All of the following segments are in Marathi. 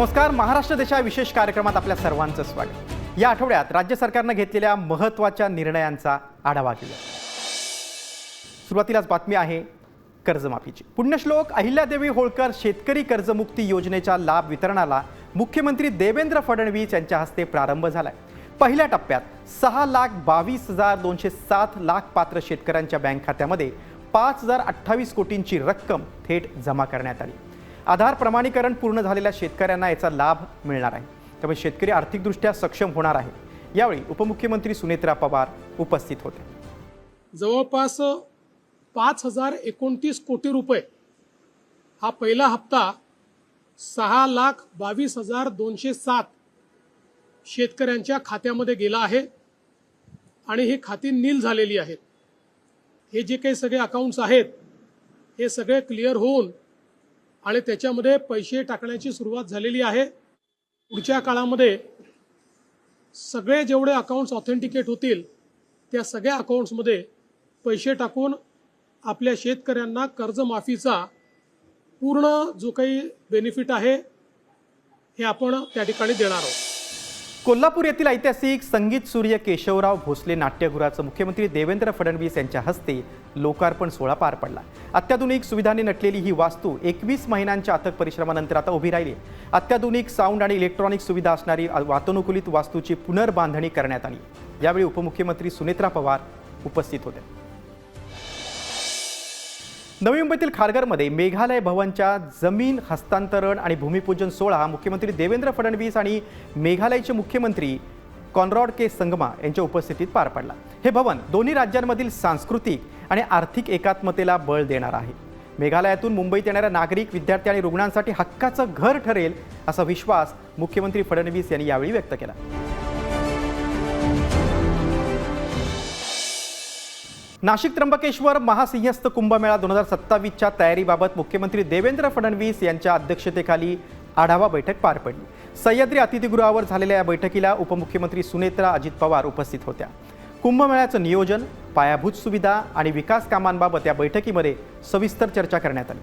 नमस्कार. महाराष्ट्र देशा विशेष कार्यक्रमात आपल्या सर्वांचं स्वागत. या आठवड्यात राज्य सरकारने घेतलेल्या महत्त्वाच्या निर्णयांचा आढावा घेऊया. सुरुवातीलाच बातमी आहे कर्जमाफीची. पुण्यश्लोक अहिल्यादेवी होळकर शेतकरी कर्जमुक्ती योजनेच्या लाभ वितरणाला मुख्यमंत्री देवेंद्र फडणवीस यांच्या हस्ते प्रारंभ झालाय. पहिल्या टप्प्यात 6,22,207 लाख पात्र शेतकऱ्यांच्या बँक खात्यामध्ये 5,028 कोटींची रक्कम थेट जमा करण्यात आली. आधार प्रमाणीकरण पूर्ण झालेल्या शेतकऱ्यांना याचा लाभ मिळणार आहे. त्यामुळे शेतकरी आर्थिकदृष्ट्या सक्षम होणार आहे. यावेळी उपमुख्यमंत्री सुनेत्रा पवार उपस्थित होते. जवळपास 5,029 कोटी रुपये हा पहिला हप्ता 6,22,207 शेतकऱ्यांच्या खात्यामध्ये गेला आहे आणि ही खाती नील झालेली आहेत. हे जे काही सगळे अकाउंट्स आहेत हे सगळे क्लिअर होऊन आणि त्याच्यामध्ये पैसे टाकण्याची सुरुवात झालेली आहे. पुढच्या काळामध्ये सगळे जेवढे अकाउंट्स ऑथेंटिकेट होतील त्या सगळ्या अकाउंट्समध्ये पैसे टाकून आपल्या शेतकऱ्यांना कर्जमाफीचा पूर्ण जो काही बेनिफिट आहे हे आपण त्या ठिकाणी देणार आहोत. कोल्हापूर येथील ऐतिहासिक संगीत सूर्य केशवराव भोसले नाट्यगृहाचं मुख्यमंत्री देवेंद्र फडणवीस यांच्या हस्ते लोकार्पण सोहळा पार पडला. अत्याधुनिक सुविधांनी नटलेली ही वास्तू 21 महिन्यांच्या अथक परिश्रमानंतर आता उभी राहिली. अत्याधुनिक साऊंड आणि इलेक्ट्रॉनिक सुविधा असणारी वातानुकूलित वास्तूची पुनर्बांधणी करण्यात आली. यावेळी उपमुख्यमंत्री सुनेत्रा पवार उपस्थित होते. नवी मुंबईतील खारघरमध्ये मेघालय भवनच्या जमीन हस्तांतरण आणि भूमिपूजन सोहळा मुख्यमंत्री देवेंद्र फडणवीस आणि मेघालयचे मुख्यमंत्री कॉनरॉड के संगमा यांच्या उपस्थितीत पार पडला. हे भवन दोन्ही राज्यांमधील सांस्कृतिक आणि आर्थिक एकात्मतेला बळ देणार आहे. मेघालयातून मुंबईत येणाऱ्या नागरिक, विद्यार्थी आणि रुग्णांसाठी हक्काचं घर ठरेल असा विश्वास मुख्यमंत्री फडणवीस यांनी यावेळी व्यक्त केला. नाशिक त्र्यंबकेश्वर महासिंहस्थ कुंभमेळा 2027च्या तयारीबाबत मुख्यमंत्री देवेंद्र फडणवीस यांच्या अध्यक्षतेखाली आढावा बैठक पार पडली. सह्याद्री अतिथीगृहावर झालेल्या या बैठकीला उपमुख्यमंत्री सुनेत्रा अजित पवार उपस्थित होत्या. कुंभमेळ्याचं नियोजन, पायाभूत सुविधा आणि विकास कामांबाबत या बैठकीमध्ये सविस्तर चर्चा करण्यात आली.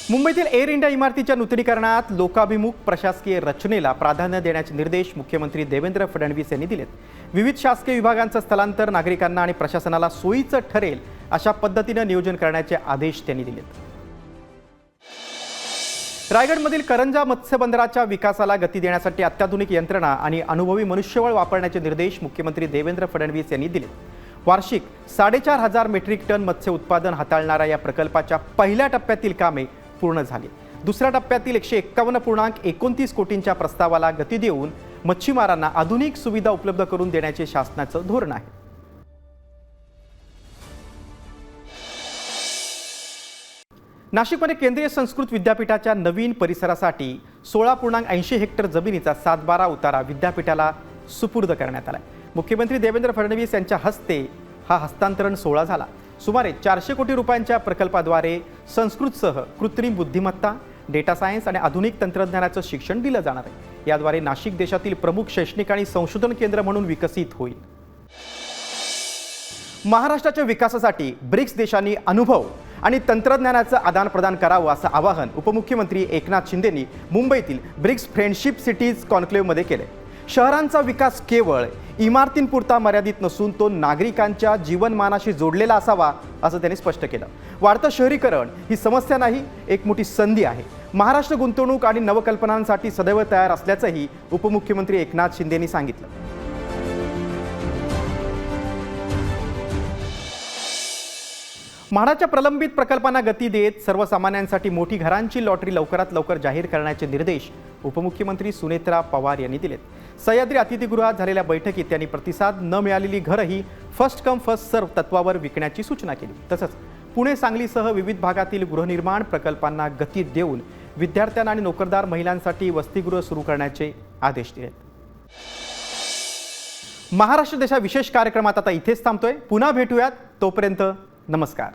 मुंबईतील एअर इंडिया इमारतीच्या नूतनीकरणात लोकाभिमुख प्रशासकीय रचनेला प्राधान्य देण्याचे निर्देश मुख्यमंत्री देवेंद्र फडणवीस यांनी दिलेत. विविध शासकीय विभागांचं स्थलांतर नागरिकांना आणि प्रशासनाला सोयीचं ठरेल अशा पद्धतीनं नियोजन करण्याचे आदेश त्यांनी दिलेत. रायगडमधील करंजा मत्स्यबंदराच्या विकासाला गती देण्यासाठी अत्याधुनिक यंत्रणा आणि अनुभवी मनुष्यबळ वापरण्याचे निर्देश मुख्यमंत्री देवेंद्र फडणवीस यांनी दिलेत. वार्षिक 4,500 मेट्रिक टन मत्स्य उत्पादन हाताळणाऱ्या या प्रकल्पाच्या पहिल्या टप्प्यातील कामे पूर्ण झाली. दुसऱ्या टप्प्यातील 151.29 कोटींच्या प्रस्तावाला गती देऊन मच्छीमारांना आधुनिक सुविधा उपलब्ध करून देण्याचे शासनाचं धोरण आहे. नाशिकमध्ये केंद्रीय संस्कृत विद्यापीठाच्या नवीन परिसरासाठी 16.80 हेक्टर जमिनीचा 7/12 उतारा विद्यापीठाला सुपूर्द करण्यात आला. मुख्यमंत्री देवेंद्र फडणवीस यांच्या हस्ते हा हस्तांतरण सोहळा झाला. सुमारे 400 कोटी रुपयांच्या प्रकल्पाद्वारे संस्कृतसह कृत्रिम बुद्धिमत्ता, डेटा सायन्स आणि आधुनिक तंत्रज्ञानाचं शिक्षण दिलं जाणार आहे. याद्वारे नाशिक देशातील प्रमुख शैक्षणिक आणि संशोधन केंद्र म्हणून विकसित होईल. महाराष्ट्राच्या विकासासाठी ब्रिक्स देशांनी अनुभव आणि तंत्रज्ञानाचं आदानप्रदान करावं असं आवाहन उपमुख्यमंत्री एकनाथ शिंदेंनी मुंबईतील ब्रिक्स फ्रेंडशिप सिटीज कॉन्क्लेव्हमध्ये केले. शहरांचा विकास केवळ इमारतींपुरता मर्यादित नसून तो नागरिकांच्या जीवनमानाशी जोडलेला असावा असं त्यांनी स्पष्ट केलं. वाढतं शहरीकरण ही समस्या नाही, एक मोठी संधी आहे. महाराष्ट्र गुंतवणूक आणि नवकल्पनांसाठी सदैव तयार असल्याचंही उपमुख्यमंत्री एकनाथ शिंदेंनी सांगितलं. म्हाडाच्या प्रलंबित प्रकल्पांना गती देत सर्वसामान्यांसाठी मोठी घरांची लॉटरी लवकरात लवकर जाहीर करण्याचे निर्देश उपमुख्यमंत्री सुनेत्रा पवार यांनी दिलेत. सह्याद्री अतिथीगृहात झालेल्या बैठकीत त्यांनी प्रतिसाद न मिळालेली घरंही फर्स्ट कम फर्स्ट सर्व तत्वावर विकण्याची सूचना केली. तसंच पुणे, सांगलीसह विविध भागातील गृहनिर्माण प्रकल्पांना गती देऊन विद्यार्थ्यांना आणि नोकरदार महिलांसाठी वसतिगृह सुरू करण्याचे आदेश दिलेत. महाराष्ट्र देशा विशेष कार्यक्रमात आता इथेच थांबतोय. पुन्हा भेटूयात. तोपर्यंत नमस्कार.